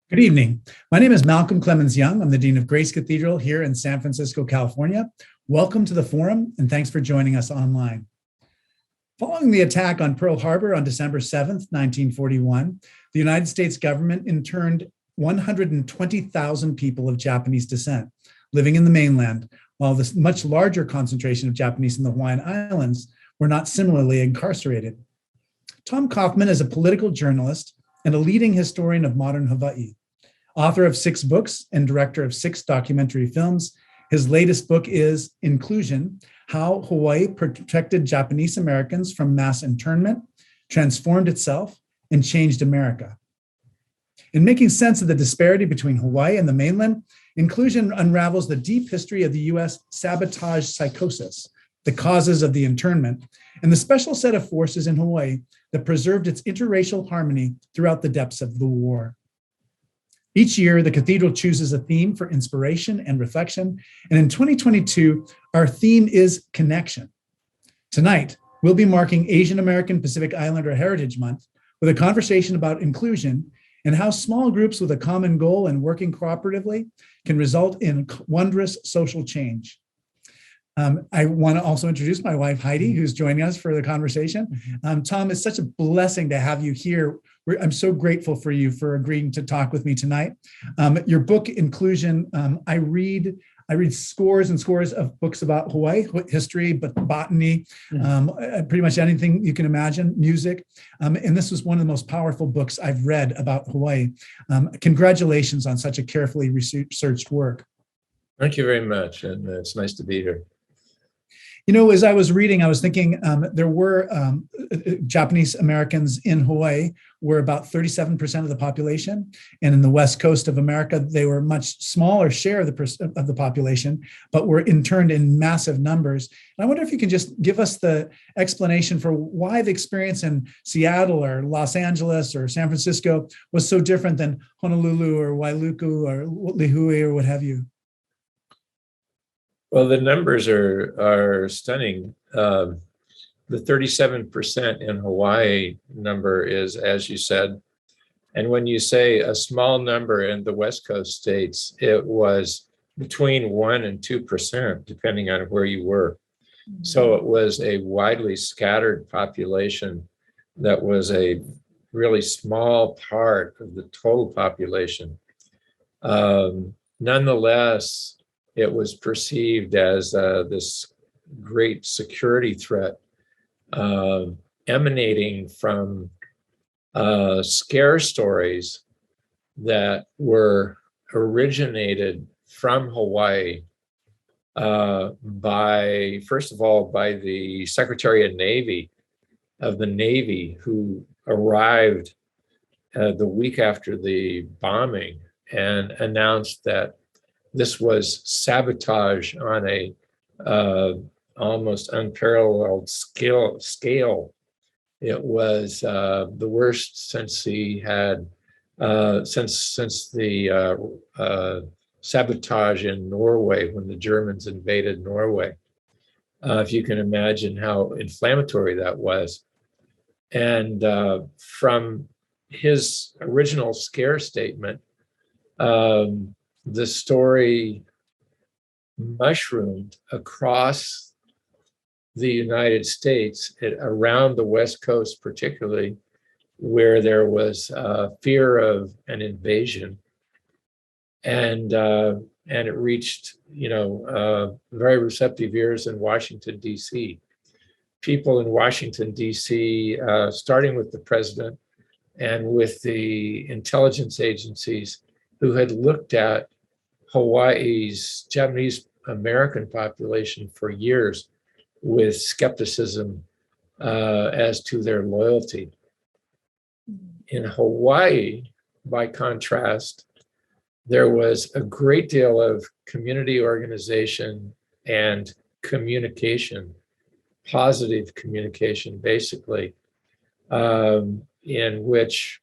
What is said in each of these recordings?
Good evening. My name is Malcolm Clemens Young. I'm the Dean of Grace Cathedral here in San Francisco, California. Welcome to the forum, and thanks for joining us online. Following the attack on Pearl Harbor on December 7th, 1941, the United States government interned 120,000 people of Japanese descent living in the mainland, while this much larger concentration of Japanese in the Hawaiian Islands were not similarly incarcerated. Tom Coffman is a political journalist and a leading historian of modern Hawaii. Author of 6 books and director of 6 documentary films, his latest book is Inclusion: How Hawaii Protected Japanese Americans from Mass Internment, Transformed Itself, and Changed America. In making sense of the disparity between Hawaii and the mainland, Inclusion unravels the deep history of the US sabotage psychosis, the causes of the internment, and the special set of forces in Hawaii that preserved its interracial harmony throughout the depths of the war. Each year, the Cathedral chooses a theme for inspiration and reflection, and in 2022, our theme is connection. Tonight, we'll be marking Asian American Pacific Islander Heritage Month with a conversation about inclusion and how small groups with a common goal and working cooperatively can result in wondrous social change. I want to also introduce my wife, Heidi, who's joining us for the conversation. Tom, it's such a blessing to have you here. I'm so grateful for you for agreeing to talk with me tonight. Your book, Inclusion, I read scores and scores of books about Hawaii, history, but botany, pretty much anything you can imagine, music. And this was one of the most powerful books I've read about Hawaii. Congratulations on such a carefully researched work. Thank you very much. And it's nice to be here. You know, as I was reading, I was thinking there were Japanese Americans in Hawaii were about 37% of the population. And in the West Coast of America, they were much smaller share of the population, but were interned in massive numbers. And I wonder if you can just give us the explanation for why the experience in Seattle or Los Angeles or San Francisco was so different than Honolulu or Wailuku or Lihue or what have you. Well, the numbers are stunning. The 37% in Hawaii number is, as you said, and when you say a small number in the West Coast states, it was between 1% and 2%, depending on where you were. So it was a widely scattered population that was a really small part of the total population. Nonetheless, it was perceived as this great security threat emanating from scare stories that were originated from Hawaii by, first of all, by the Secretary of the Navy, who arrived the week after the bombing and announced that this was sabotage on a almost unparalleled scale. It was the worst since he had since the sabotage in Norway when the Germans invaded Norway. If you can imagine how inflammatory that was, and from his original scare statement. The story mushroomed across the United States, around the West Coast particularly, where there was fear of an invasion, and it reached very receptive ears in Washington, D.C. People in Washington, D.C., starting with the president and with the intelligence agencies who had looked at Hawaii's Japanese American population for years with skepticism as to their loyalty. In Hawaii, by contrast, there was a great deal of community organization and communication, positive communication, basically, in which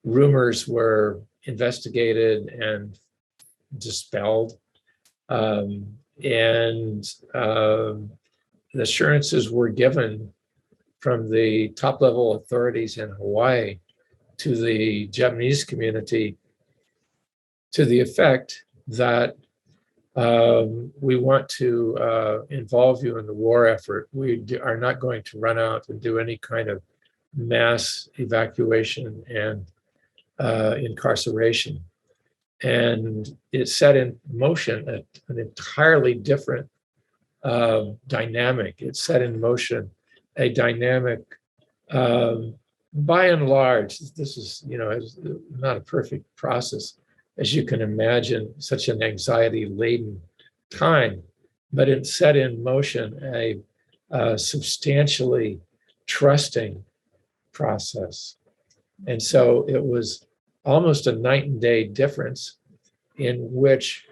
rumors were investigated and dispelled, and assurances were given from the top level authorities in Hawaii to the Japanese community to the effect that we want to involve you in the war effort. We are not going to run out and do any kind of mass evacuation and incarceration. And it set in motion an entirely different dynamic. It set in motion a dynamic, by and large, this is, is not a perfect process, as you can imagine, such an anxiety-laden time, but it set in motion a substantially trusting process. And so it was almost a night and day difference in which,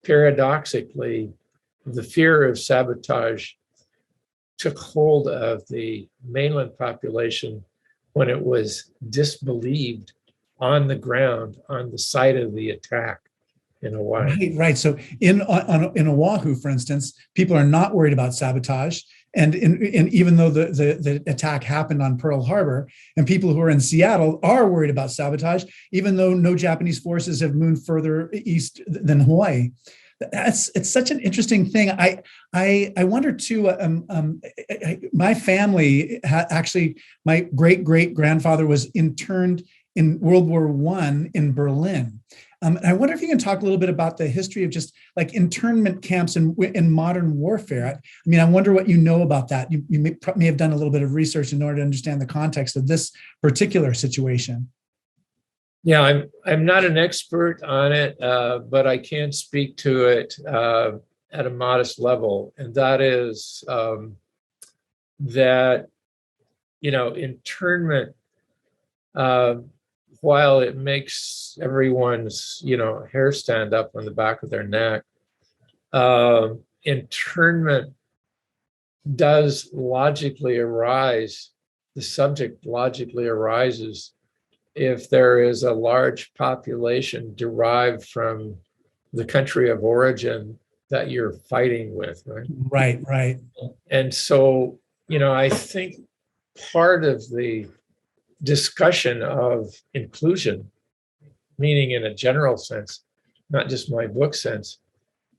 paradoxically, the fear of sabotage took hold of the mainland population when it was disbelieved on the ground, on the site of the attack in Hawaii. Right. So in Oahu, for instance, people are not worried about sabotage. And even though the attack happened on Pearl Harbor, and people who are in Seattle are worried about sabotage, even though no Japanese forces have moved further east than Hawaii. It's such an interesting thing. I wonder too. My family actually, my great grandfather was interned in World War I in Berlin. And I wonder if you can talk a little bit about the history of just like internment camps in modern warfare. I mean, I wonder what you know about that. You may have done a little bit of research in order to understand the context of this particular situation. Yeah, I'm not an expert on it, but I can speak to it at a modest level, and that is that internment, while it makes everyone's hair stand up on the back of their neck, internment does logically arise. The subject logically arises if there is a large population derived from the country of origin that you're fighting with, right? Right. And so, I think part of the discussion of inclusion, meaning in a general sense, not just my book sense,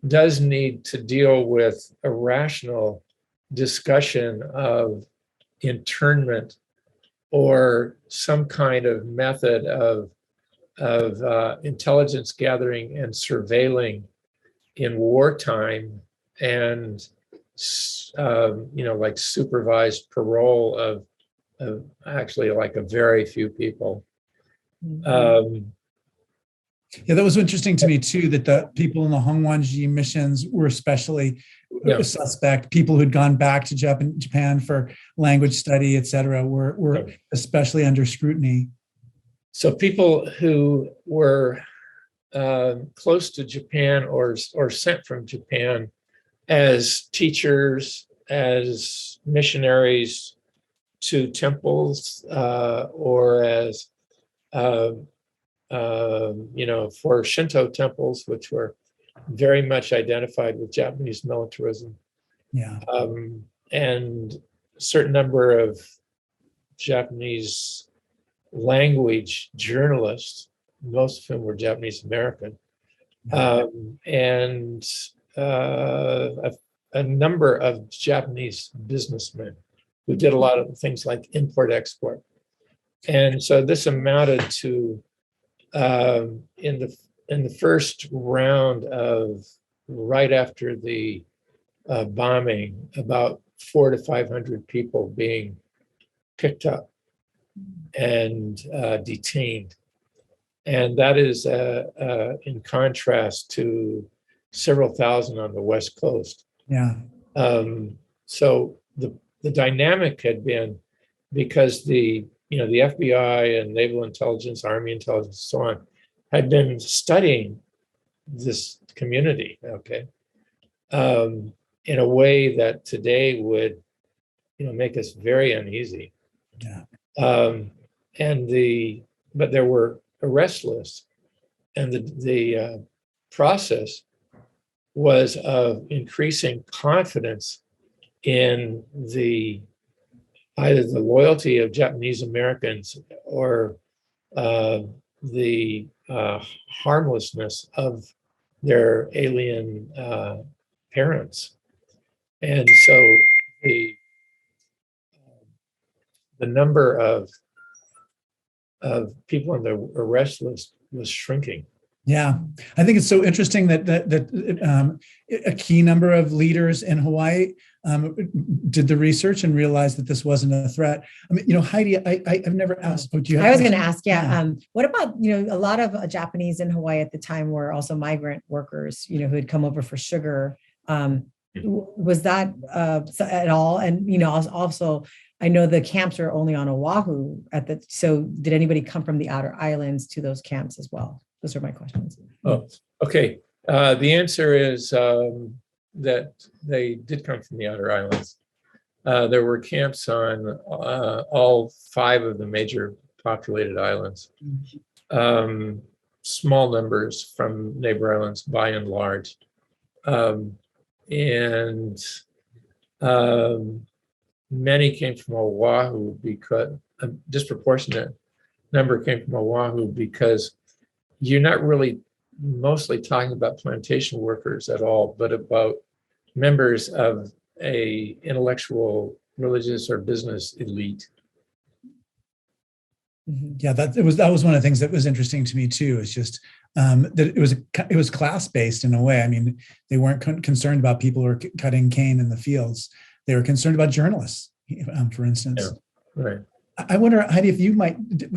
does need to deal with a rational discussion of internment or some kind of method of intelligence gathering and surveilling in wartime, and like supervised parole of actually like a very few people. Yeah, that was interesting to me too, that the people in the Hongwanji missions were especially suspect. People who'd gone back to Japan for language study, et cetera, were especially under scrutiny. So people who were close to Japan or sent from Japan as teachers, as missionaries to temples, or as for Shinto temples, which were very much identified with Japanese militarism. Yeah. And a certain number of Japanese language journalists, most of whom were Japanese American, and a number of Japanese businessmen who did a lot of things like import-export. And so this amounted to, in the first round of right after the bombing, about 400 to 500 people being picked up and detained. And that is in contrast to several thousand on the West Coast. Yeah. So the dynamic had been, because the FBI and naval intelligence, army intelligence, so on, had been studying this community, in a way that today would, make us very uneasy. Yeah. But there were arrest lists, and the process was of increasing confidence in either the loyalty of Japanese Americans or the harmlessness of their alien parents. And so the number of people on the arrest list was shrinking. Yeah, I think it's so interesting that a key number of leaders in Hawaii did the research and realized that this wasn't a threat. I mean, Heidi, I've never asked. Oh, do you have I was going to ask, Yeah. what about, a lot of Japanese in Hawaii at the time were also migrant workers, who had come over for sugar. Was that at all? And, also, I know the camps are only on Oahu so did anybody come from the outer islands to those camps as well? Those are my questions. Oh, okay. The answer is that they did come from the outer islands. There were camps on all 5 of the major populated islands. Small numbers from neighbor islands by and large. And many came from Oahu because a disproportionate number came from Oahu because you're not really mostly talking about plantation workers at all, but about members of a intellectual, religious, or business elite. Yeah, that was one of the things that was interesting to me too. It's just that it was class based in a way. I mean, they weren't concerned about people who were cutting cane in the fields. They were concerned about journalists, for instance. Yeah, right. I wonder, Heidi, if you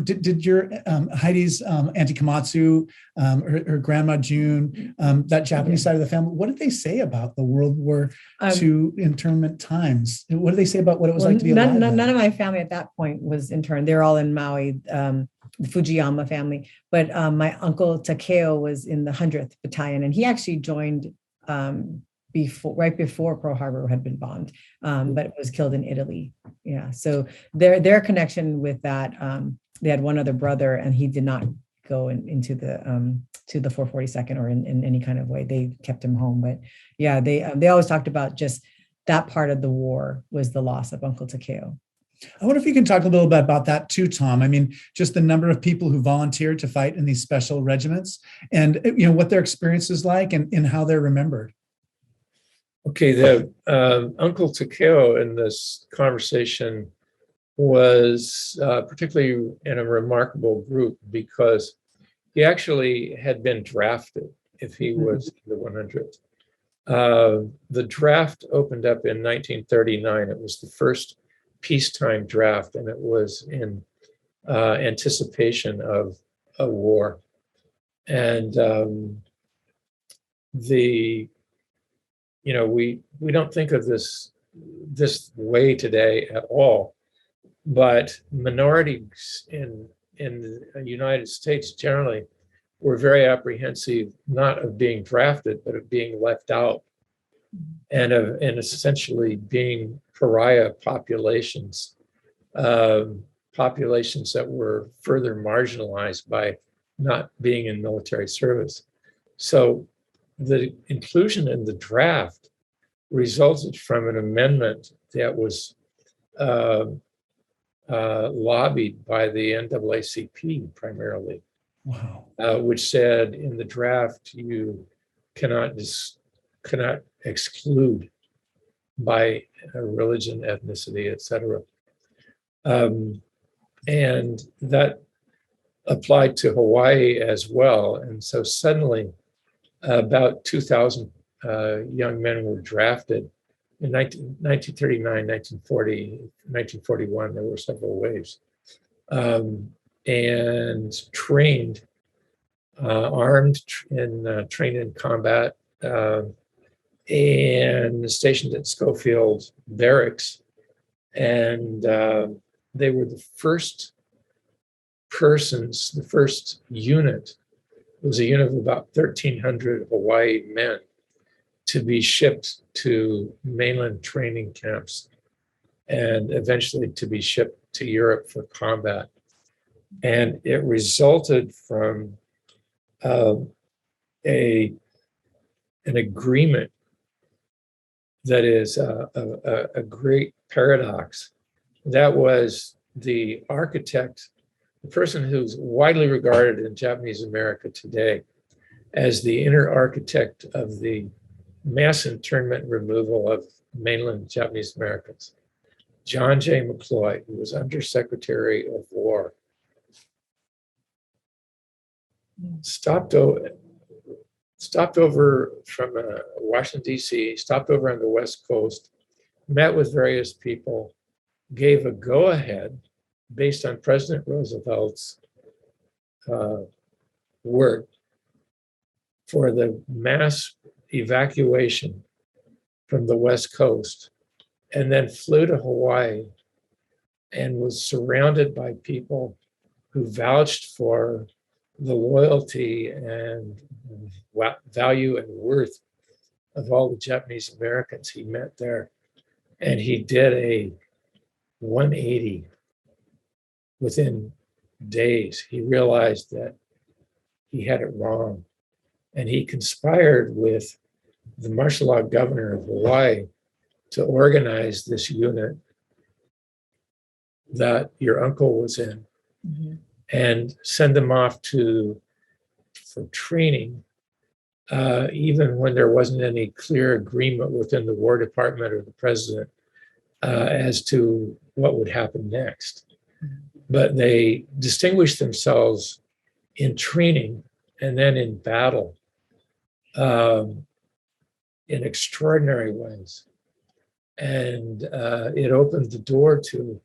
did your Heidi's Auntie Komatsu, her grandma June, that Japanese side of the family, what did they say about the World War II internment times? What did they say about what it was like to be alive? None of my family at that point was interned. They're all in Maui, the Fujiyama family. But my uncle Takeo was in the 100th Battalion, and he actually joined right before Pearl Harbor had been bombed, but was killed in Italy. Yeah, so their connection with that, they had one other brother, and he did not go into the to the 442nd or in any kind of way. They kept him home, but yeah, they always talked about just that part of the war was the loss of Uncle Takeo. I wonder if you can talk a little bit about that too, Tom. I mean, just the number of people who volunteered to fight in these special regiments, and what their experience is like, and how they're remembered. Okay, the Uncle Takeo in this conversation was particularly in a remarkable group because he actually had been drafted if he was in the 100th. The draft opened up in 1939. It was the first peacetime draft, and it was in anticipation of a war. And we don't think of this way today at all, but minorities in the United States generally were very apprehensive, not of being drafted, but of being left out, and essentially being pariah populations, populations that were further marginalized by not being in military service. So the inclusion in the draft resulted from an amendment that was lobbied by the NAACP primarily. Wow. Which said in the draft you cannot exclude by religion, ethnicity, etc. And that applied to Hawaii as well. And so suddenly about 2,000 young men were drafted in 1939, 1940, 1941. There were several waves. And trained, armed, and trained in combat, and stationed at Schofield Barracks. And they were the first persons, the first unit. It was a unit of about 1,300 Hawaii men to be shipped to mainland training camps and eventually to be shipped to Europe for combat. And it resulted from an agreement that is a great paradox. That was the architect the person who's widely regarded in Japanese America today as the inner architect of the mass internment removal of mainland Japanese Americans, John J. McCloy, who was Undersecretary of War, stopped over from Washington, D.C., stopped over on the West Coast, met with various people, gave a go-ahead based on President Roosevelt's word for the mass evacuation from the West Coast, and then flew to Hawaii and was surrounded by people who vouched for the loyalty and value and worth of all the Japanese Americans he met there. And he did a 180 within days. He realized that he had it wrong. And he conspired with the martial law governor of Hawaii to organize this unit that your uncle was in, and send them off for training, even when there wasn't any clear agreement within the War Department or the president as to what would happen next. But they distinguished themselves in training and then in battle in extraordinary ways. And it opened the door to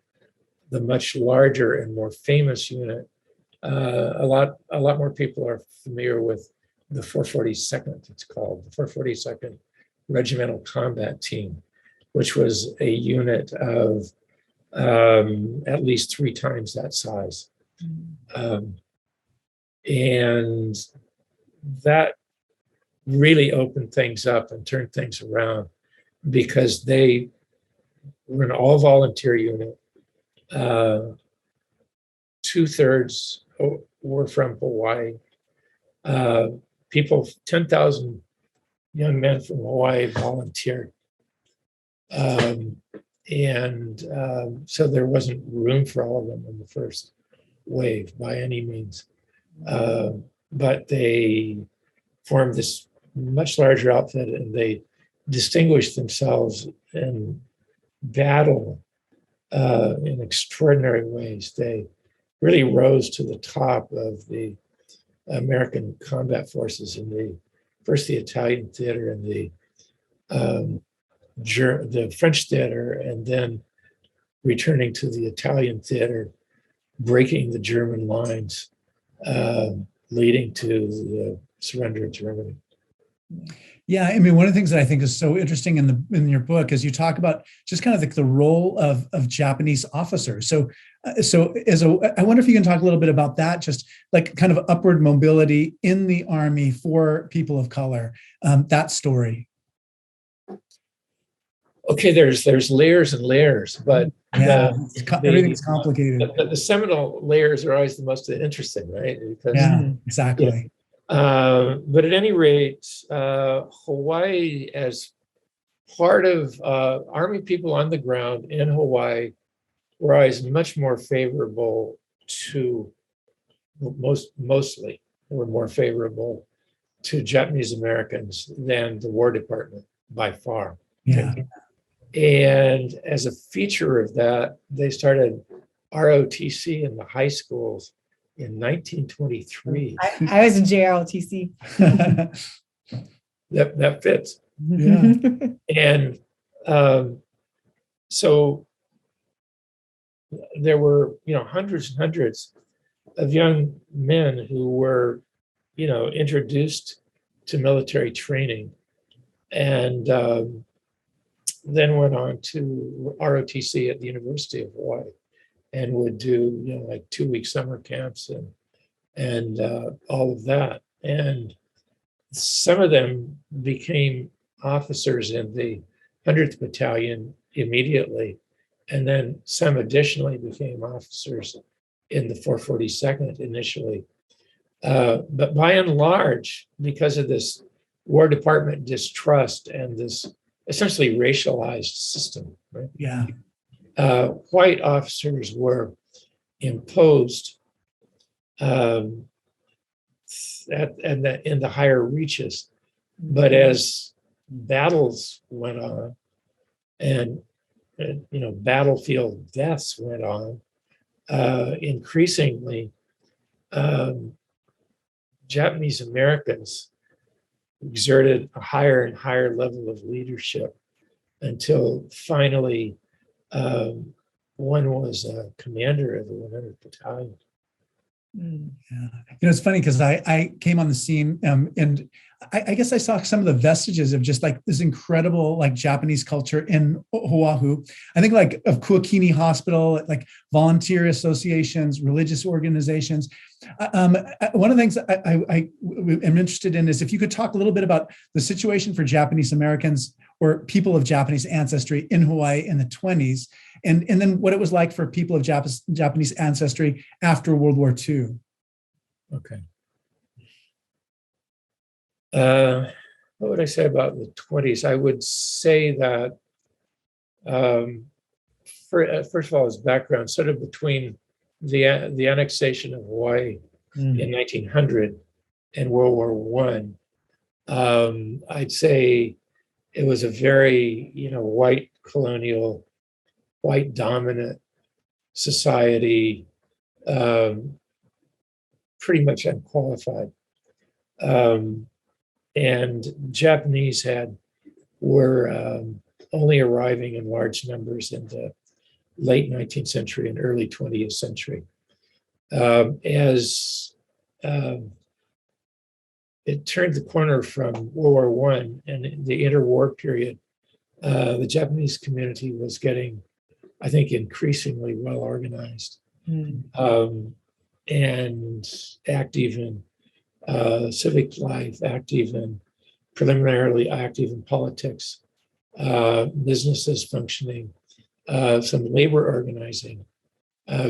the much larger and more famous unit. A lot more people are familiar with the 442nd, it's called, the 442nd Regimental Combat Team, which was a unit of at least 3 times that size. And that really opened things up and turned things around, because they were an all-volunteer unit. 2/3 were from Hawaii. 10,000 young men from Hawaii volunteered. So there wasn't room for all of them in the first wave by any means. But they formed this much larger outfit, and they distinguished themselves in battle in extraordinary ways. They really rose to the top of the American combat forces in the Italian theater and the French theater, and then returning to the Italian theater, breaking the German lines, leading to the surrender of Germany. Yeah, I mean, one of the things that I think is so interesting in your book is you talk about just kind of the role of Japanese officers. I wonder if you can talk a little bit about that, just like kind of upward mobility in the Army for people of color, that story. Okay, there's layers and layers, but everything's complicated. The seminal layers are always the most interesting, right? Because, exactly. But at any rate, Hawaii, as part of Army people on the ground in Hawaii, were always much more favorable to mostly were more favorable to Japanese Americans than the War Department by far. Yeah. And as a feature of that, they started ROTC in the high schools in 1923. I was in JROTC. That fits. Yeah. And so there were, hundreds and hundreds of young men who were, introduced to military training, and then went on to ROTC at the University of Hawaii, and would do, like 2-week summer camps and all of that. And some of them became officers in the 100th Battalion immediately, and then some additionally became officers in the 442nd initially. But by and large, because of this War Department distrust and this essentially racialized system, right? Yeah. White officers were imposed um, in the higher reaches. But as battles went on and battlefield deaths went on, increasingly Japanese Americans exerted a higher and higher level of leadership until finally one was a commander of the 100th Battalion. Yeah. It's funny because I came on the scene and I guess I saw some of the vestiges of just like this incredible like Japanese culture in Oahu. I think like of Kuakini Hospital, like volunteer associations, religious organizations. One of the things I am interested in is if you could talk a little bit about the situation for Japanese Americans or people of Japanese ancestry in Hawaii in the 20s, and then what it was like for people of Japanese ancestry after World War II. Okay. What would I say about the 20s? I would say that, first of all, as background, sort of between the annexation of Hawaii in 1900 and World War I, I'd say it was a very, white colonial, white dominant society, pretty much unqualified. And Japanese were only arriving in large numbers in the late 19th century and early 20th century. As it turned the corner from World War I and the interwar period, the Japanese community was getting, I think, increasingly well organized and active in civic life, preliminarily active in politics, businesses functioning, some labor organizing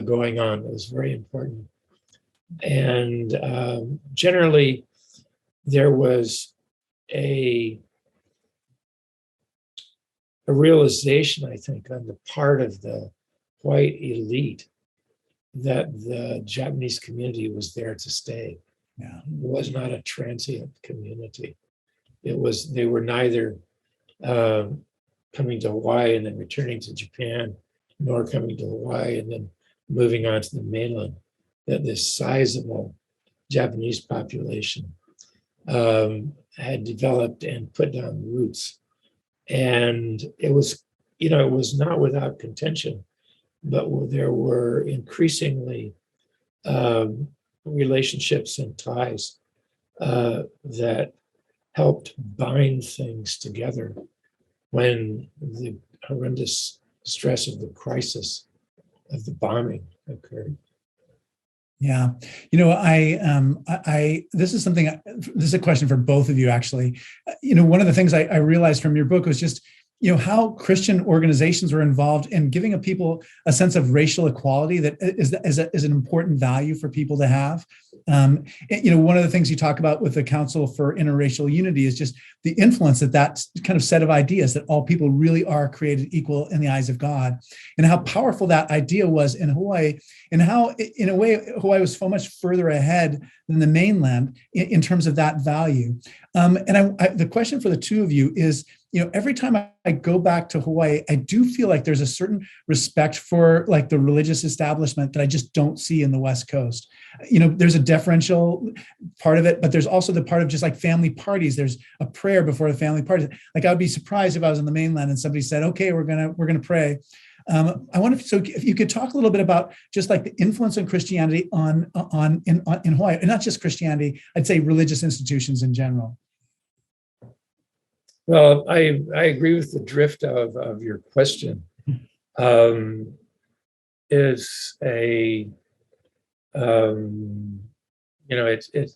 going on. It was very important. And generally, there was a realization, I think, on the part of the white elite that the Japanese community was there to stay. Yeah. It was not a transient community. They were neither coming to Hawaii and then returning to Japan, nor coming to Hawaii and then moving on to the mainland. That this sizable Japanese population had developed and put down roots. And it was not without contention, but there were increasingly relationships and ties that helped bind things together when the horrendous stress of the crisis of the bombing occurred. Yeah. This is a question for both of you, actually. One of the things I realized from your book was just, how Christian organizations were involved in giving a people a sense of racial equality that is an important value for people to have. One of the things you talk about with the Council for Interracial Unity is just the influence that kind of set of ideas that all people really are created equal in the eyes of God, and how powerful that idea was in Hawaii, and how, in a way, Hawaii was so much further ahead than the mainland in terms of that value. The question for the two of you is, every time I go back to Hawaii, I do feel like there's a certain respect for like the religious establishment that I just don't see in the West Coast. There's a deferential part of it, but there's also the part of just like family parties. There's a prayer before the family parties. Like, I would be surprised if I was on the mainland and somebody said, "Okay, we're gonna pray." I wonder if you could talk a little bit about just like the influence of Christianity in Hawaii, and not just Christianity. I'd say religious institutions in general. Well, I agree with the drift of your question.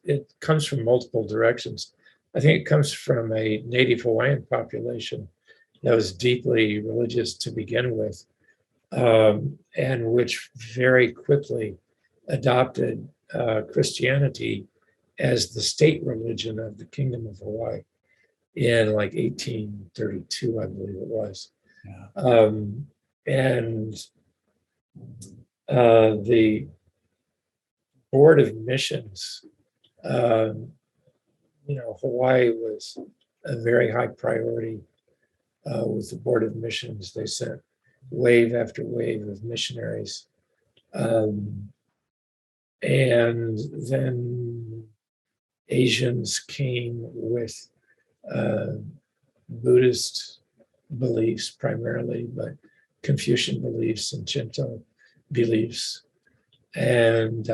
It comes from multiple directions. I think it comes from a native Hawaiian population that was deeply religious to begin with, and which very quickly adopted Christianity as the state religion of the Kingdom of Hawaii in like 1832, I believe it was. Yeah. And the Board of Missions, Hawaii was a very high priority with the Board of Missions. They sent wave after wave of missionaries. And then Asians came with Buddhist beliefs primarily, but Confucian beliefs and Shinto beliefs. And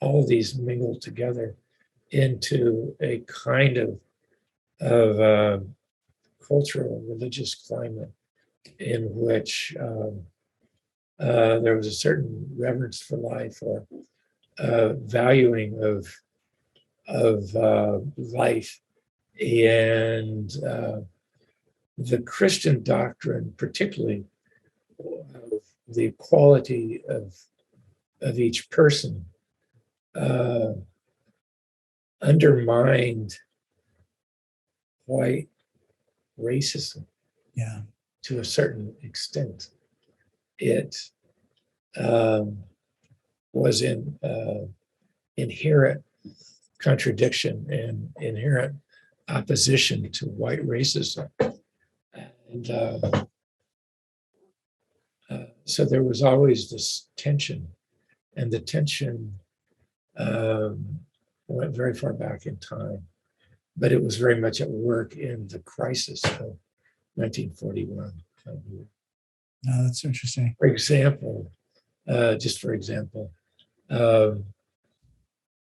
all of these mingled together into a kind of cultural religious climate in which there was a certain reverence for life or valuing of life, and the Christian doctrine, particularly the equality of each person, undermined white racism. Yeah. To a certain extent. It was in inherent contradiction and inherent opposition to white racism. And so there was always this tension, and the tension went very far back in time, but it was very much at work in the crisis of 1941. No, that's interesting. For example,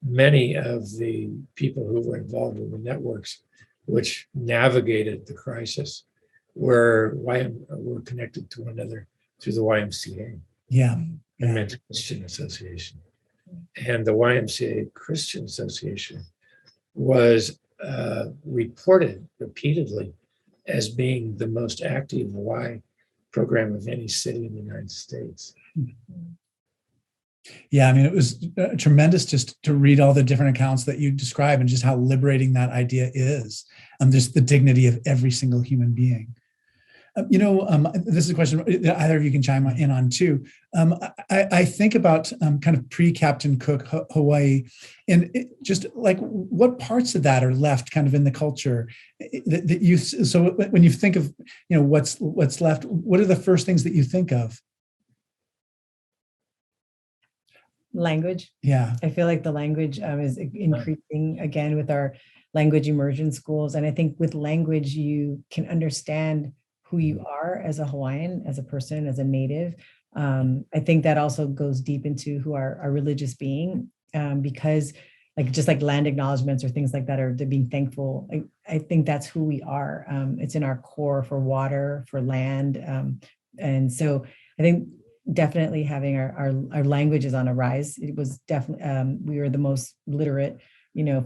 many of the people who were involved in the networks which navigated the crisis were connected to one another through the YMCA. Yeah. The Men's Christian Association. And the YMCA Christian Association was reported repeatedly as being the most active Hawaii program of any city in the United States. Yeah, I mean, it was tremendous just to read all the different accounts that you describe and just how liberating that idea is, just the dignity of every single human being. This is a question that either of you can chime in on too. I think about kind of pre-Captain Cook Hawaii, and just like what parts of that are left kind of in the culture that you. So when you think of what's left, what are the first things that you think of? Language. Yeah, I feel like the language is increasing again with our language immersion schools, and I think with language you can understand who you are as a Hawaiian, as a person, as a native. I think that also goes deep into who our religious being, because just like land acknowledgements or things like that, or to being thankful. I think that's who we are. It's in our core for water, for land. And so I think definitely having our language is on a rise. It was definitely, we were the most literate,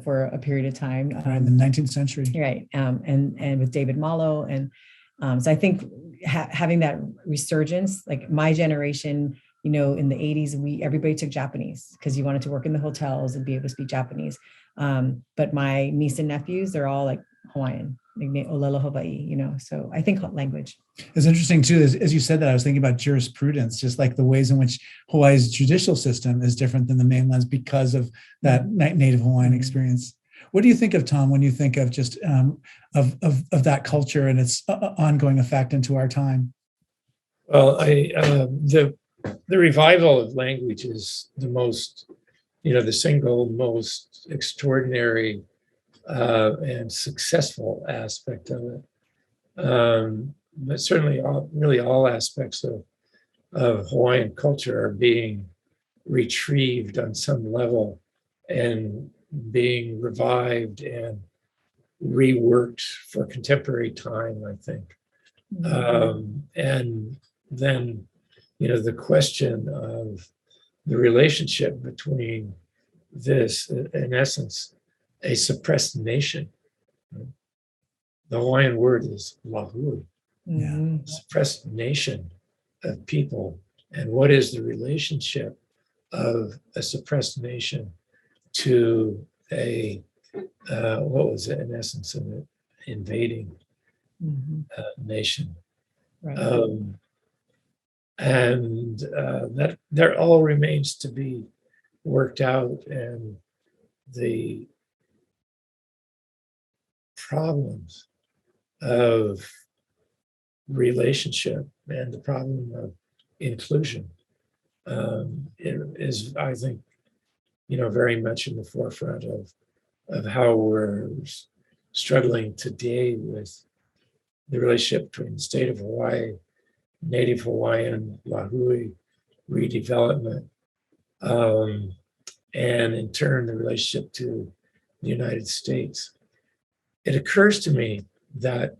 for a period of time. In the 19th century. Right. And with David Malo. And so I think having that resurgence, like my generation, in the 80s, everybody took Japanese because you wanted to work in the hotels and be able to speak Japanese. But my niece and nephews, they're all like Hawaiian, like Olelo Hawaii, so I think language. It's interesting too, as you said that, I was thinking about jurisprudence, just like the ways in which Hawaii's judicial system is different than the mainland's because of that native Hawaiian experience. What do you think of, Tom, when you think of just of that culture and its ongoing effect into our time? Well, the revival of language is the most, the single most extraordinary and successful aspect of it. But certainly, all aspects of Hawaiian culture are being retrieved on some level and being revived and reworked for contemporary time, I think. And then, the question of the relationship between this, in essence, a suppressed nation. The Hawaiian word is lahu, suppressed nation of people. And what is the relationship of a suppressed nation to a, what was it, in essence, an invading nation? Right. And that all remains to be worked out and the problems of relationship and the problem of inclusion is, I think, very much in the forefront of how we're struggling today with the relationship between the state of Hawaii, Native Hawaiian, Lahui, redevelopment, and in turn, the relationship to the United States. It occurs to me that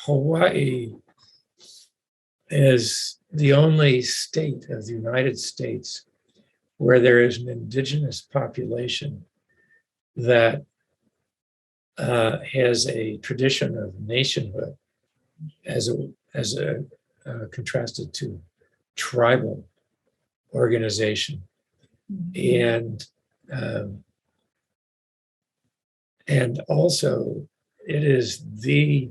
Hawaii is the only state of the United States where there is an indigenous population that has a tradition of nationhood as contrasted to tribal organization, and also it is the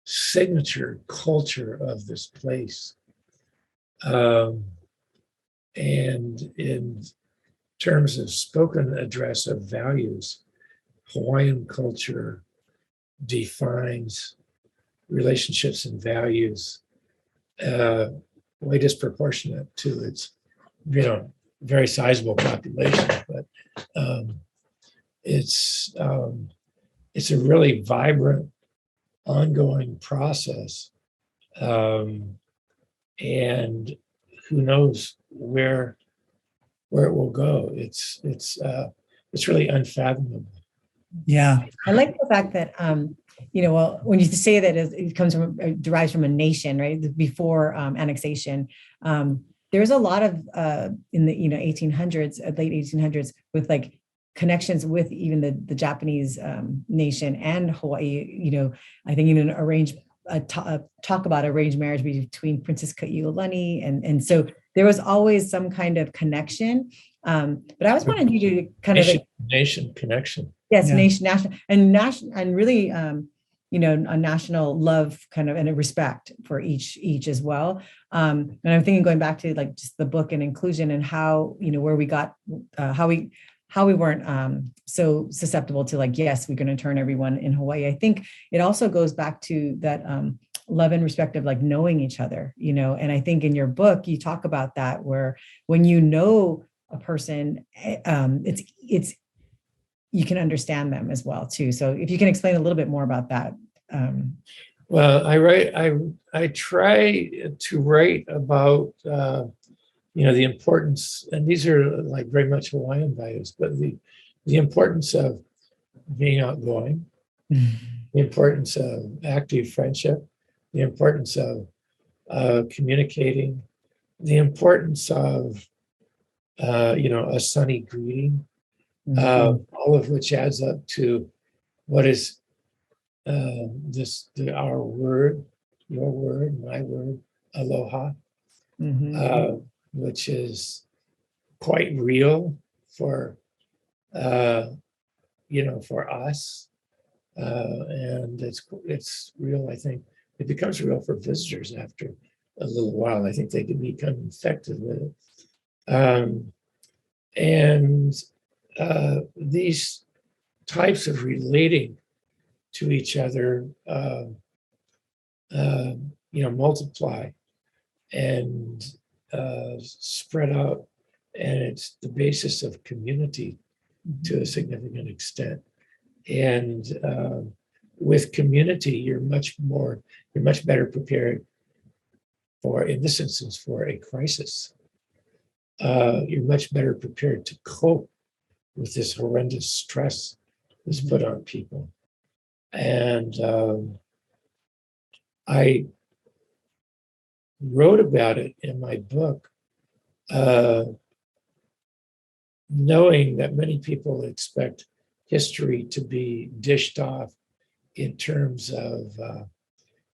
signature culture of this place. And in terms of spoken address of values, Hawaiian culture defines relationships and values way disproportionate to its, very sizable population. But it's a really vibrant, ongoing process, and who knows where it will go. It's really unfathomable. Yeah. I like the fact that, well, when you say that it derives from a nation, right? Before annexation, there's a lot of in the 1800s, late 1800s, with like connections with even the Japanese nation and Hawaii. I think even talk about arranged marriage between Princess Kaiulani, and so there was always some kind of connection. But I was wanting you to kind of nation connection. Yes, Yeah. national, and really, a national love kind of, and a respect for each as well. And I'm thinking, going back to like just the book and inclusion, and how, where we got, how we weren't so susceptible to like, yes, we're going to turn everyone in Hawaii. I think it also goes back to that love and respect of like knowing each other, and I think in your book, you talk about that, where when you know a person, it's you can understand them as well too. So if you can explain a little bit more about that. Well, I try to write about the importance, and these are like very much Hawaiian values, but the importance of being outgoing, the importance of active friendship, the importance of communicating, the importance of a sunny greeting, all of which adds up to what is our word, your word, my word, aloha, which is quite real for for us, and it's real. I think it becomes real for visitors after a little while. I think they can become infected with it, and these types of relating to each other, multiply and spread out, and it's the basis of community to a significant extent. And with community, you're much better prepared for, in this instance, for a crisis. You're much better prepared to cope with this horrendous stress that's put on people. And I wrote about it in my book, knowing that many people expect history to be dished off in terms of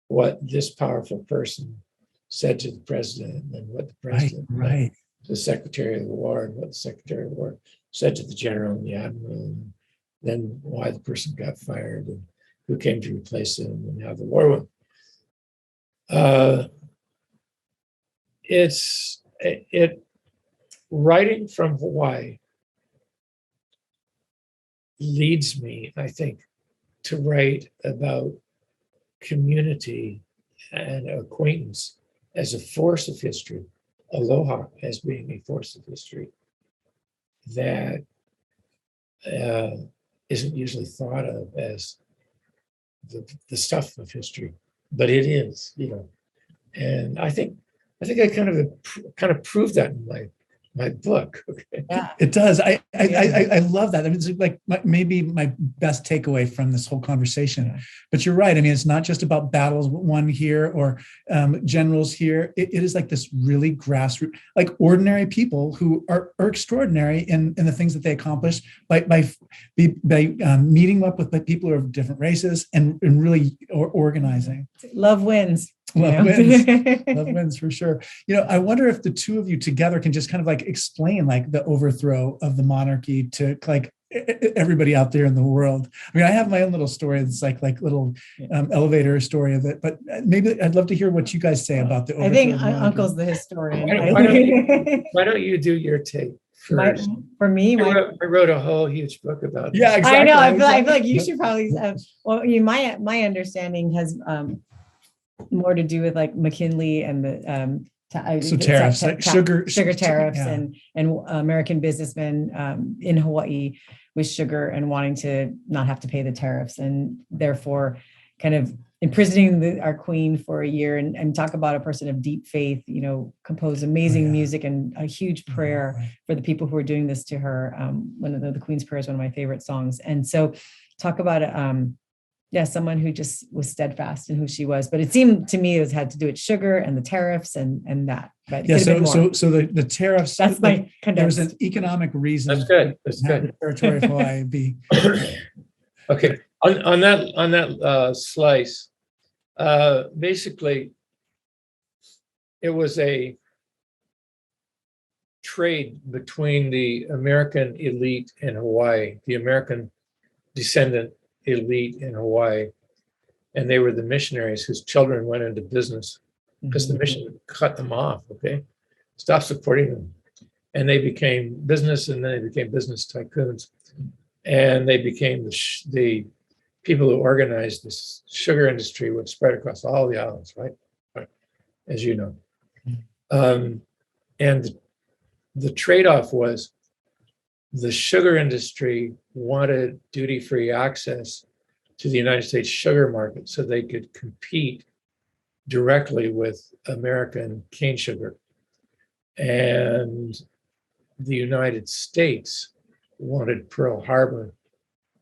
what this powerful person said to the president, and what the president said to the Secretary of the War, and what the Secretary of the War said to the general and the admiral, and then why the person got fired, and who came to replace him, and how the war went. It writing from Hawaii leads me, I think, to write about community and acquaintance as a force of history, aloha as being a force of history that isn't usually thought of as the stuff of history, but it is, And I think I kind of proved that in my book. Okay. Yeah. It does. I love that. I mean, it's like maybe my best takeaway from this whole conversation. Yeah. But you're right. I mean, it's not just about battles won here or generals here. It is like this really grassroots, like ordinary people who are extraordinary in the things that they accomplish by meeting up with people who are of different races and really organizing. Love wins. Love wins. Love wins for sure. I wonder if the two of you together can just kind of like explain like the overthrow of the monarchy to like everybody out there in the world. I mean, I have my own little story. It's like little elevator story of it, but maybe I'd love to hear what you guys say about the overthrow. I think of the monarchy. Uncle's the historian. Why don't you do your take first? For me, I wrote a whole huge book about it. Yeah, exactly. I know. I feel like you should probably. My understanding has more to do with like McKinley and the so tariffs, like sugar tariffs, yeah. and American businessmen in Hawaii with sugar and wanting to not have to pay the tariffs, and therefore kind of imprisoning our queen for a year, and talk about a person of deep faith, compose amazing music and a huge prayer for the people who are doing this to her. One of the Queen's Prayer is one of my favorite songs, and so talk about someone who just was steadfast in who she was. But it seemed to me it had to do with sugar and the tariffs and that. But so the tariffs. That's my there was an economic reason. That's good. That's good. The territory of Hawaii be. Okay. On that slice, basically, it was a trade between the American elite in Hawaii, the American descendant elite in Hawaii, and they were the missionaries whose children went into business because the mission cut them off. Okay, stopped supporting them, and they became business, and then they became business tycoons, and they became the people who organized this sugar industry, which spread across all the islands, right? As you know, and the trade-off was the sugar industry wanted duty-free access to the United States sugar market so they could compete directly with American cane sugar. And the United States wanted Pearl Harbor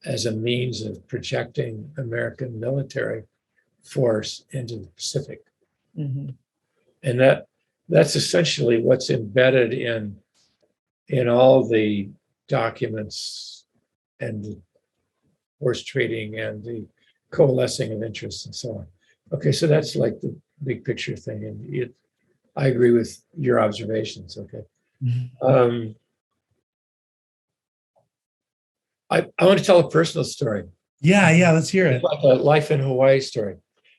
as a means of projecting American military force into the Pacific. Mm-hmm. And that's essentially what's embedded in all the documents and the horse trading and the coalescing of interests and so on. Okay, so that's like the big picture thing, and I agree with your observations. Okay, I want to tell a personal story. Yeah, let's hear it. It's like a life in Hawaii story.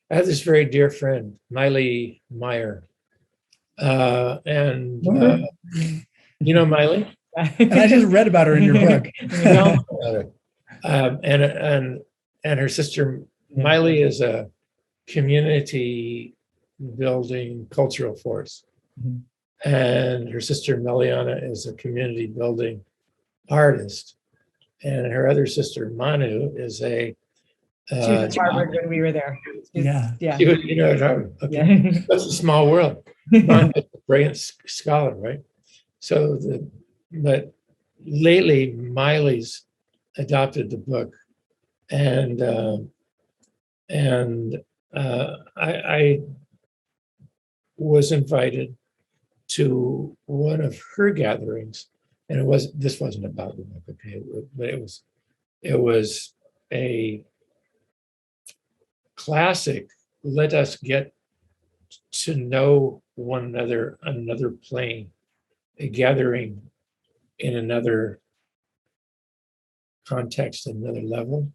I have this very dear friend, Miley Meyer, and you know Miley. And I just read about her in your book. And her sister Miley is a community building cultural force, and her sister Meliana is a community building artist, and her other sister Manu is a. She was at Harvard when we were there. Yeah. You know at Harvard. Okay. Yeah. That's a small world. Manu is a brilliant scholar, right? So but lately Miley's adopted the book, and I was invited to one of her gatherings, and this wasn't about the book, okay, but it was a classic. Let us get to know one another on another plane, a gathering in another context, another level.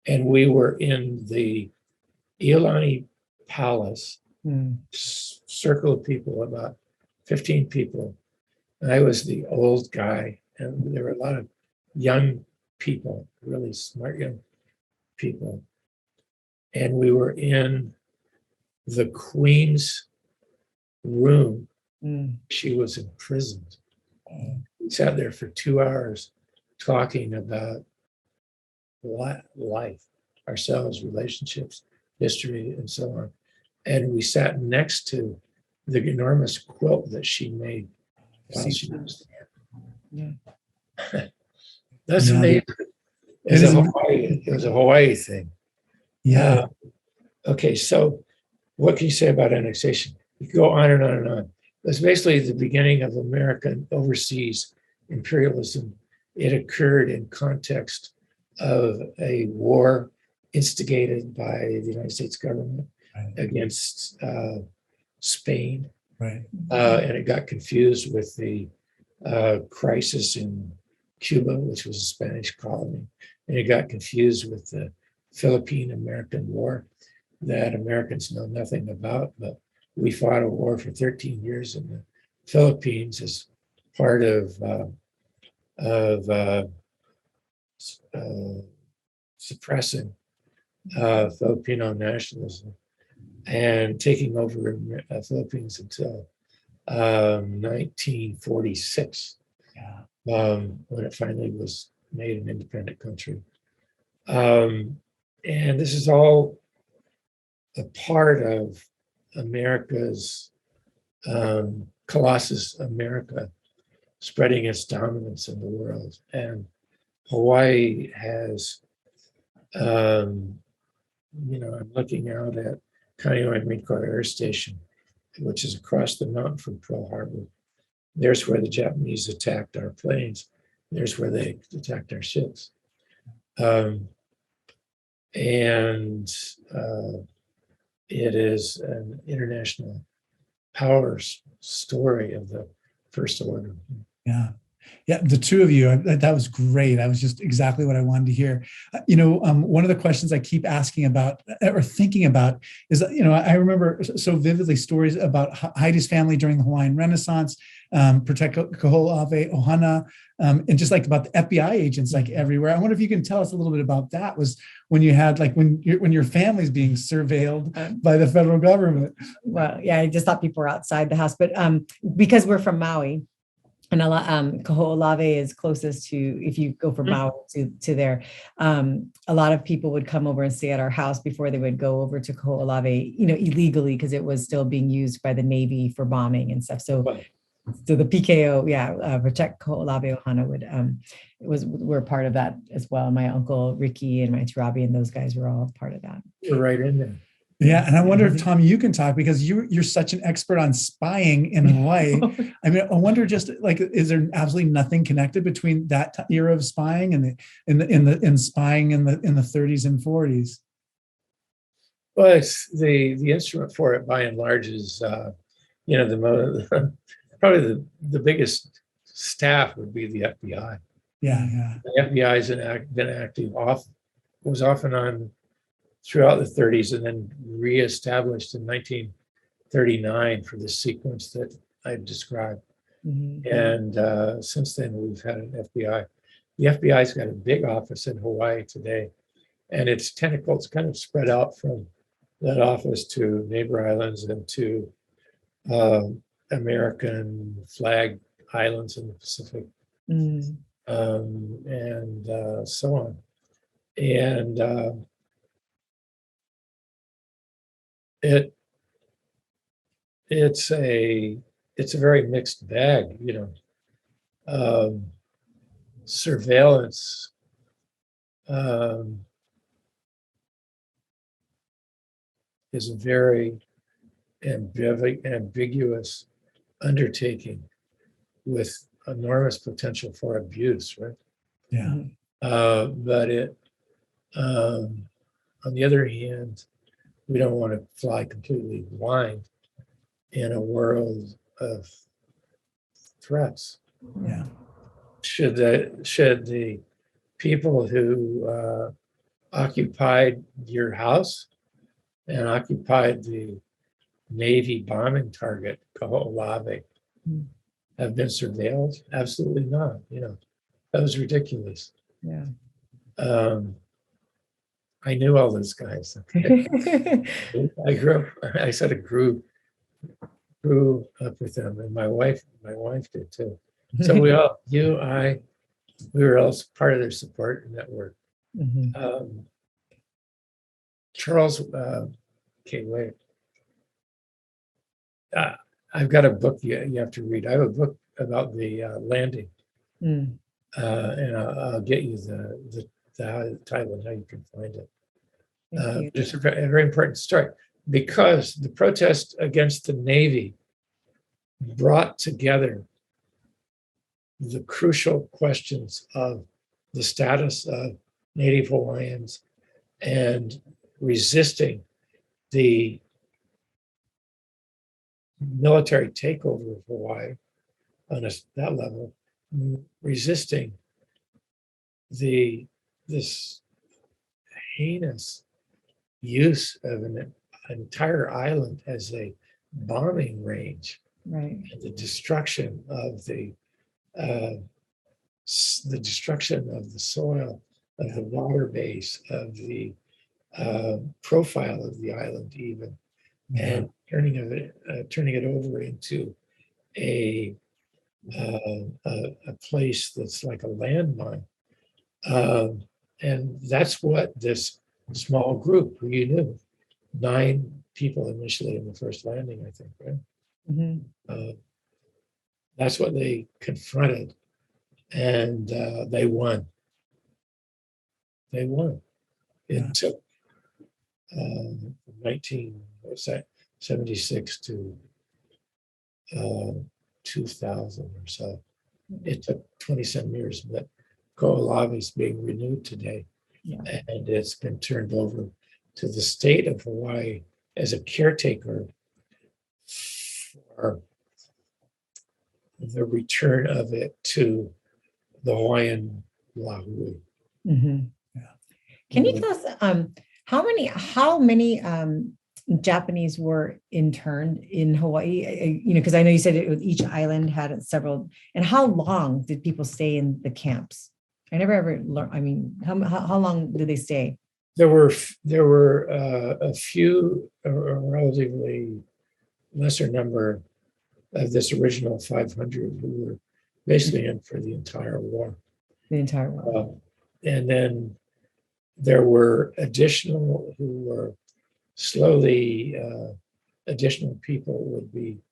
And we were in the Iolani Palace, circle of people, about 15 people. And I was the old guy, and there were a lot of young people, really smart young people. And we were in the Queen's room. She was imprisoned. We sat there for 2 hours talking about life, ourselves, relationships, history, and so on. And we sat next to the enormous quilt that she made while she was there. Yeah. That's amazing. It was a Hawaii thing. Yeah. Okay, so what can you say about annexation? You can go on and on and on. It's basically the beginning of American overseas imperialism. It occurred in context of a war instigated by the United States government against Spain. Right. And it got confused with the crisis in Cuba, which was a Spanish colony. And it got confused with the Philippine-American War that Americans know nothing about, but we fought a war for 13 years in the Philippines as part of suppressing Filipino nationalism and taking over Philippines until 1946, when it finally was made an independent country. And this is all a part of America's Colossus America spreading its dominance in the world. And Hawaii has, I'm looking out at Kaneohe Marine Corps Air Station, which is across the mountain from Pearl Harbor. There's where the Japanese attacked our planes. There's where they attacked our ships. It is an international power story of the first order. Yeah. Yeah, the two of you, that was great. That was just exactly what I wanted to hear. One of the questions I keep asking about or thinking about is, I remember so vividly stories about Heidi's family during the Hawaiian Renaissance, Protect Kaho'olawe Ohana, and just like about the FBI agents like everywhere. I wonder if you can tell us a little bit about that. Was when you had when your family's being surveilled by the federal government? Well, yeah, I just thought people were outside the house, but because we're from Maui. And Kaho'olawe is closest to, if you go from Maui to there, a lot of people would come over and stay at our house before they would go over to Kaho'olawe, illegally, because it was still being used by the Navy for bombing and stuff. So the PKO, Protect Kaho'olawe Ohana were part of that as well. My uncle Ricky and my Turabi and those guys were all part of that. You're right in there. Yeah, and I wonder if, Tom, you can talk, because you're such an expert on spying in Hawaii. I mean, I wonder, just like, is there absolutely nothing connected between that era of spying and in spying in the 30s and 40s? Well, it's the instrument for it, by and large, is probably the biggest staff would be the FBI. Yeah. The FBI's been active was off and on throughout the 30s, and then reestablished in 1939 for the sequence that I've described. Mm-hmm. And since then, we've had an FBI. The FBI's got a big office in Hawaii today, and its tentacles kind of spread out from that office to neighbor islands and to American flag islands in the Pacific, and so on. And it's a very mixed bag, surveillance is a very ambiguous undertaking with enormous potential for abuse, right? Yeah. But it, on the other hand, we don't want to fly completely blind in a world of threats. Yeah. Should the people who occupied your house and occupied the Navy bombing target, Kaho'olawe, have been surveilled? Absolutely not. That was ridiculous. Yeah. I knew all those guys. I sort of grew up with them, and my wife did too. So we were all part of their support network. Mhm. Charles K. Wade. I've got a book you have to read. I have a book about the landing, Mm. and I'll get you the title and how you can find it. Thank you. It's a very important story because the protest against the Navy brought together the crucial questions of the status of Native Hawaiians and resisting the military takeover of Hawaii on that level, resisting this heinous use of an entire island as a bombing range, Right. and the destruction of the soil, of the water base, of the profile of the island, even, and turning it over into a place that's like a landmine. And that's what this small group, who you knew, 9 people initially in the first landing, I think, right? Mhm. That's what they confronted, and they won. They won. It took 1976 to 2000 or so. It took 27 years, but Ko'olawe is being renewed today. Yeah. And it's been turned over to the state of Hawaii as a caretaker for the return of it to the Hawaiian Lahui. Mhm. Yeah. Can you tell us how many Japanese were interned in Hawaii? Because I know you said each island had several. And how long did people stay in the camps? I never ever learned. I mean, how long did they stay? There were a few, a relatively lesser number of this original 500 who were basically in for the entire war. The entire war. And then there were additional who were slowly, additional people would be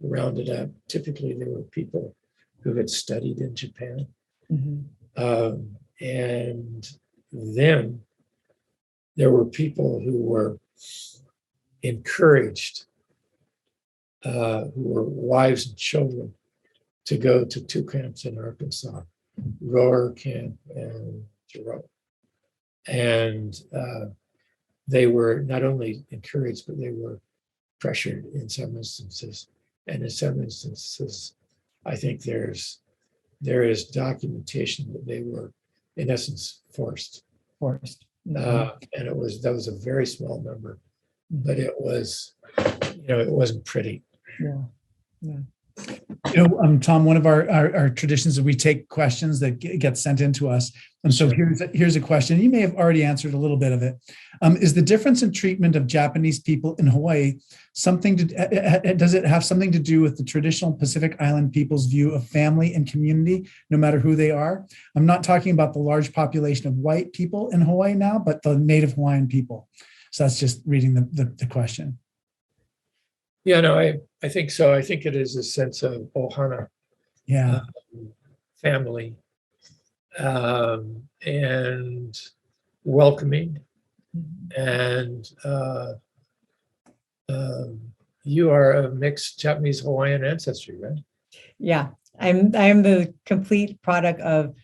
rounded up. Typically, there were people who had studied in Japan. Mhm. And then there were people who were encouraged, who were wives and children, to go to 2 camps in Arkansas, Rohr Camp and Jerome. And they were not only encouraged, but they were pressured in some instances. And in some instances, I think there is documentation that they were, in essence, forced. Forced. And that was a very small number, but it was, it wasn't pretty. Yeah. Yeah. Tom, one of our traditions is we take questions that get sent in to us. And so here's a question. You may have already answered a little bit of it. Is the difference in treatment of Japanese people in Hawaii does it have something to do with the traditional Pacific Island people's view of family and community, no matter who they are? I'm not talking about the large population of white people in Hawaii now, but the native Hawaiian people. So that's just reading the question. Yeah, no, I think so. I think it is a sense of ohana, family, and welcoming. And you are a mixed Japanese Hawaiian ancestry, right? Yeah, I am the complete product of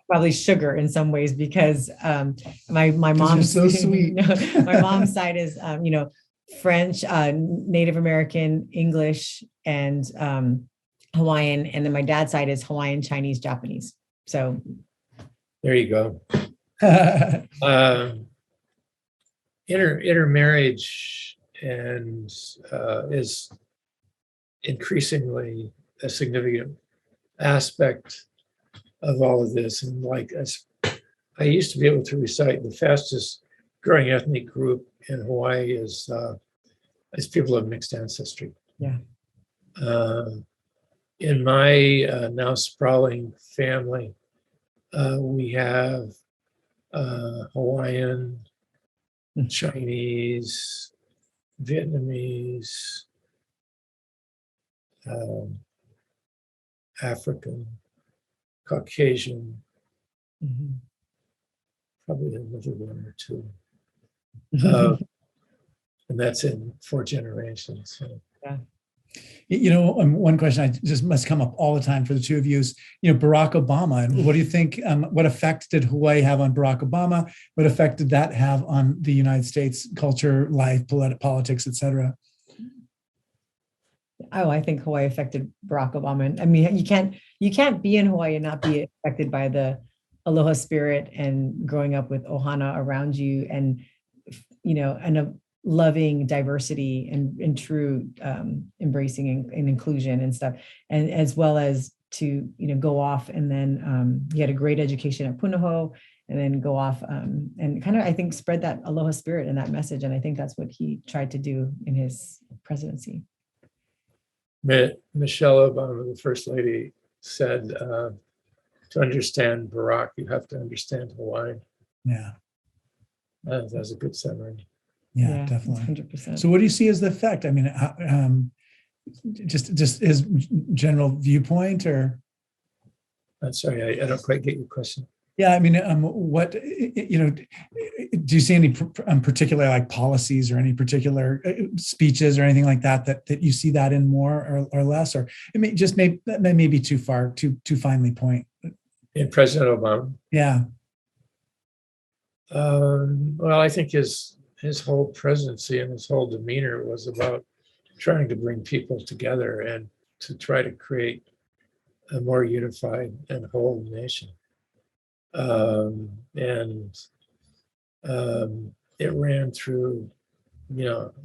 probably sugar in some ways, because my mom's so sweet. my mom's side is French, Native American, English, and Hawaiian, and then my dad's side is Hawaiian, Chinese, Japanese. So there you go. Intermarriage and is increasingly a significant aspect of all of this. And like I used to be able to recite the fastest growing ethnic group in Hawaii is people of mixed ancestry. Yeah. In my now sprawling family, we have Hawaiian, Chinese, Vietnamese, African, Caucasian, probably another one or two. And that's in 4 generations. So. Yeah. One question I just must come up all the time for the two of you is, Barack Obama. And what do you think, what effect did Hawaii have on Barack Obama? What effect did that have on the United States culture, life, politics, et cetera? Oh, I think Hawaii affected Barack Obama. I mean, you can't be in Hawaii and not be affected by the aloha spirit and growing up with ohana around you, and and a loving diversity and true embracing and inclusion and stuff, and as well as to go off and then he had a great education at Punahou, and then go off and kind of, I think, spread that aloha spirit and that message, and I think that's what he tried to do in his presidency. Michelle Obama, the first lady, said, to understand Barack, you have to understand Hawaii. Yeah. That was a good summary. Yeah, definitely. 100%. So what do you see as the effect? I mean, just his general viewpoint, or? I'm sorry, I don't quite get your question. Yeah, I mean, what, do you see any particular like policies or any particular speeches or anything like that you see that in more or less, or it may just that may be too far, too finely point? In President Obama? Yeah. Well, I think his whole presidency and his whole demeanor was about trying to bring people together and to try to create a more unified and whole nation. It ran through,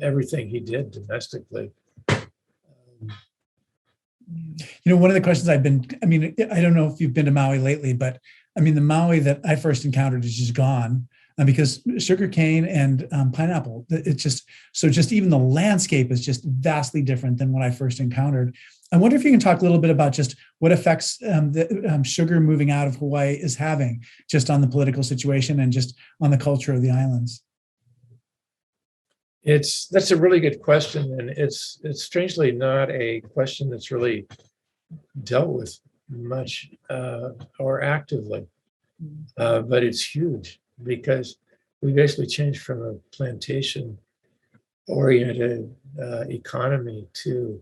everything he did domestically. One of the questions I don't know if you've been to Maui lately, but I mean, the Maui that I first encountered is just gone because sugarcane and pineapple, it's just even the landscape is just vastly different than what I first encountered. I wonder if you can talk a little bit about just what effects the sugar moving out of Hawaii is having just on the political situation and just on the culture of the islands. That's a really good question, and it's strangely not a question that's really dealt with much or actively, but it's huge because we basically changed from a plantation-oriented economy to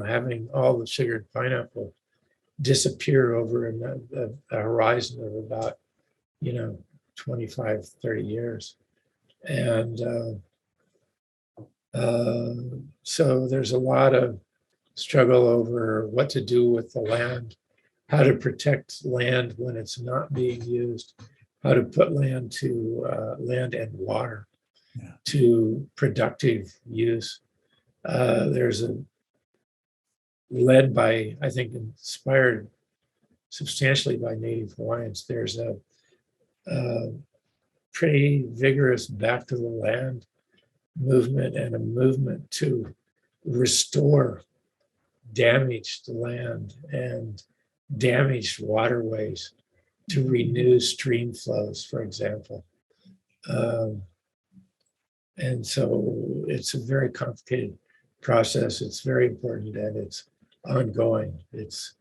having all the sugar and pineapple disappear over a horizon of about 25, 30 years. And so there's a lot of struggle over what to do with the land, how to protect land when it's not being used, how to put land to land and water to productive use. There's led by, I think, inspired substantially by Native Hawaiians. There's a pretty vigorous back to the land movement and a movement to restore damaged land and damaged waterways, to renew stream flows, for example. And so it's a very complicated process. It's very important and it's ongoing. It's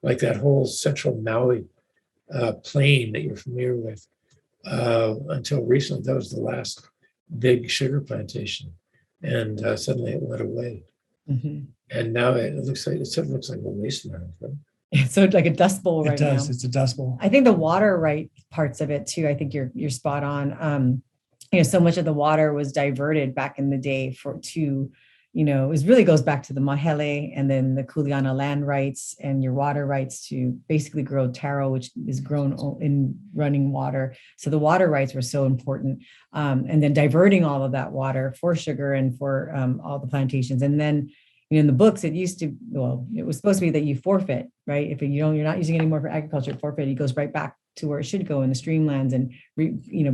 like that whole central Maui plain that you're familiar with. Until recently, that was the last big sugar plantation, and suddenly it went away. Mm-hmm. And now it looks like a wasteland. Right? It's so like a dust bowl right now. It's a dust bowl. I think the water right parts of it too. I think you're spot on. So much of the water was diverted back in the day to it really goes back to the Mahele and then the Kuleana land rights and your water rights to basically grow taro, which is grown in running water. So the water rights were so important. And then diverting all of that water for sugar and for all the plantations. And then in the books, it was supposed to be that you forfeit, right? If you're not using it anymore for agriculture, forfeit, it goes right back to where it should go in the streamlands and,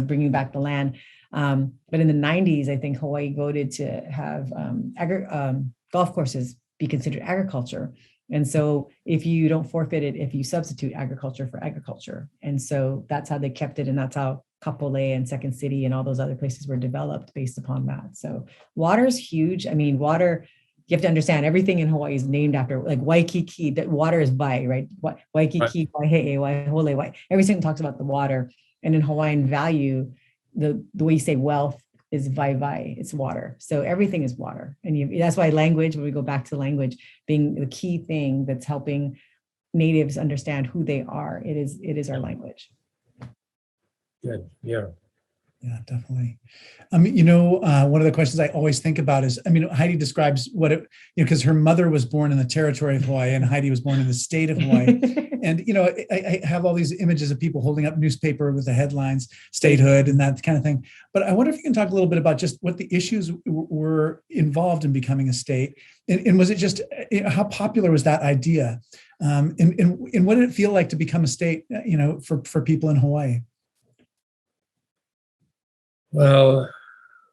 bringing back the land. But in the 90s, I think Hawaii voted to have golf courses be considered agriculture. And so if you don't forfeit it, if you substitute agriculture for agriculture. And so that's how they kept it. And that's how Kapolei and Second City and all those other places were developed based upon that. So water is huge. I mean, water, you have to understand everything in Hawaii is named after, like Waikiki, that water is Wai, right? Waikiki, Waihe'e, Waihole, Wai. Everything talks about the water. And in Hawaiian value, the way you say wealth is vai, it's water. So everything is water. And that's why language, when we go back to language, being the key thing that's helping natives understand who they are, it is our language. Good. Yeah. Yeah, definitely. One of the questions I always think about is, Heidi describes what it, because her mother was born in the territory of Hawaii and Heidi was born in the state of Hawaii. And, I have all these images of people holding up newspaper with the headlines, statehood and that kind of thing. But I wonder if you can talk a little bit about just what the issues were involved in becoming a state. And was it just, how popular was that idea? And what did it feel like to become a state, for people in Hawaii? Well,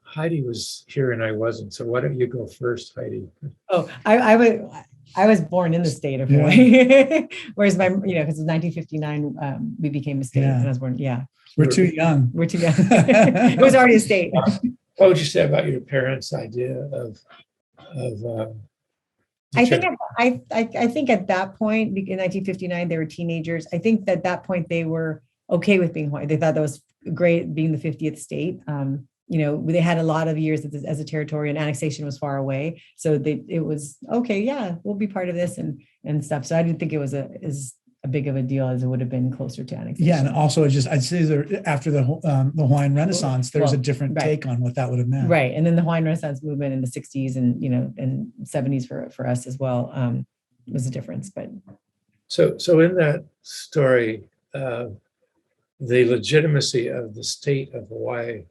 Heidi was here and I wasn't. So why don't you go first, Heidi? Oh, I was born in the state of Hawaii, whereas because in 1959 we became a state, and I was born. Yeah, we're too young. We're too young. It was already a state. What would you say about your parents' idea of? I think at that point in 1959 they were teenagers. I think that at that point they were okay with being Hawaii. They thought that was great being the 50th state. They had a lot of years as a territory and annexation was far away. So it was okay. Yeah, we'll be part of this and stuff. So I didn't think it was as big of a deal as it would have been closer to annexation. Yeah. And also I'd say after the Hawaiian Renaissance, there's a different take on what that would have meant. Right. And then the Hawaiian Renaissance movement in the 60s and 70s for us as well was a difference. But so in that story, the legitimacy of the state of Hawaii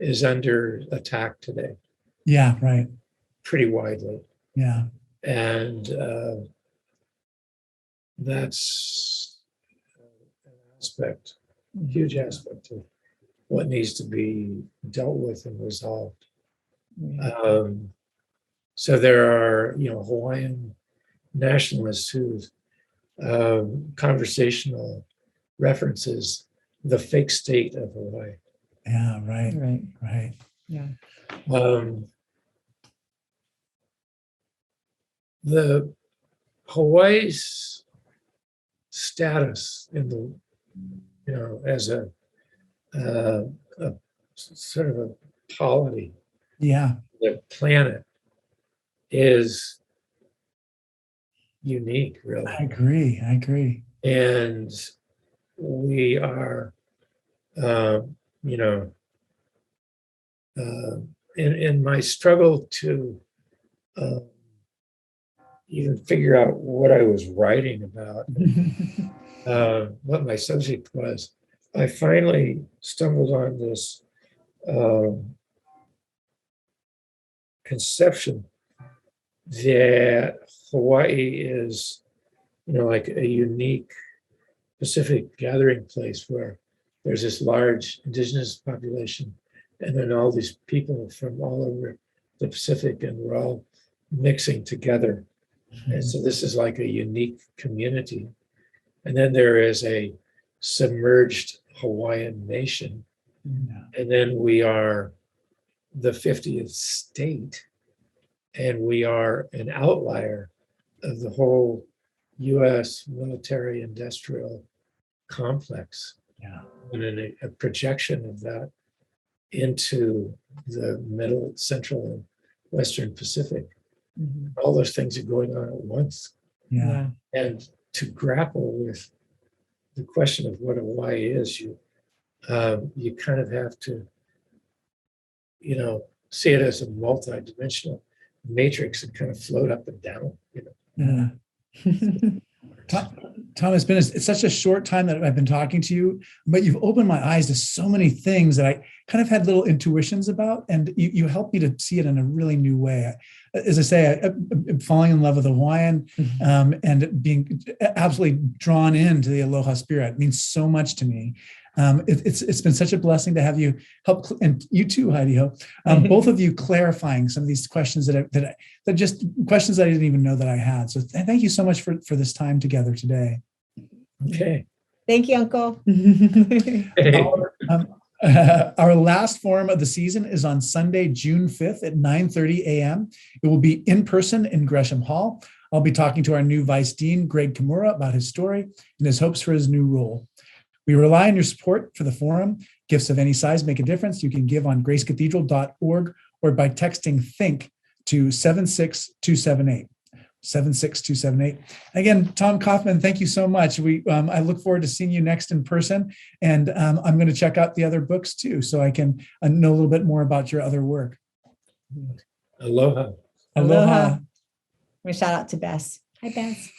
is under attack today. Yeah, right. Pretty widely. Yeah. And that's an aspect, a huge aspect of what needs to be dealt with and resolved. Yeah. So there are, Hawaiian nationalists whose conversational references the fake state of Hawaii. Yeah, right. Yeah. The Hawaii's status in the, as a sort of a polity, the planet is unique, really. I agree. And we are, in my struggle to even figure out what I was writing about, what my subject was, I finally stumbled on this conception that Hawaii is, like a unique Pacific gathering place where there's this large indigenous population and then all these people from all over the Pacific, and we're all mixing together. And so this is like a unique community. And then there is a submerged Hawaiian nation. And then we are the 50th state, and we are an outlier of the whole US military industrial complex. And a projection of that into the middle, central, and western Pacific. All those things are going on at once. And to grapple with the question of what Hawaii is, you kind of have to, see it as a multi-dimensional matrix and kind of float up and down, Yeah. Tom, it's such a short time that I've been talking to you, but you've opened my eyes to so many things that I kind of had little intuitions about, and you helped me to see it in a really new way. As I say, I'm falling in love with Hawaiian, and being absolutely drawn into the aloha spirit. It means so much to me. It's been such a blessing to have you help, and you too, Heidi Ho, both of you clarifying some of these questions that just questions that I didn't even know that I had. So thank you so much for this time together today. Okay. Thank you, Uncle. Hey. Our last forum of the season is on Sunday, June 5th at 9:30 a.m. It will be in person in Gresham Hall. I'll be talking to our new Vice Dean, Greg Kimura, about his story and his hopes for his new role. We rely on your support for the forum. Gifts of any size make a difference. You can give on gracecathedral.org or by texting THINK to 76278. 76278. Again, Tom Coffman, thank you so much. I look forward to seeing you next in person, and I'm going to check out the other books too, so I can know a little bit more about your other work. Aloha. Aloha. Shout out to Bess. Hi, Bess.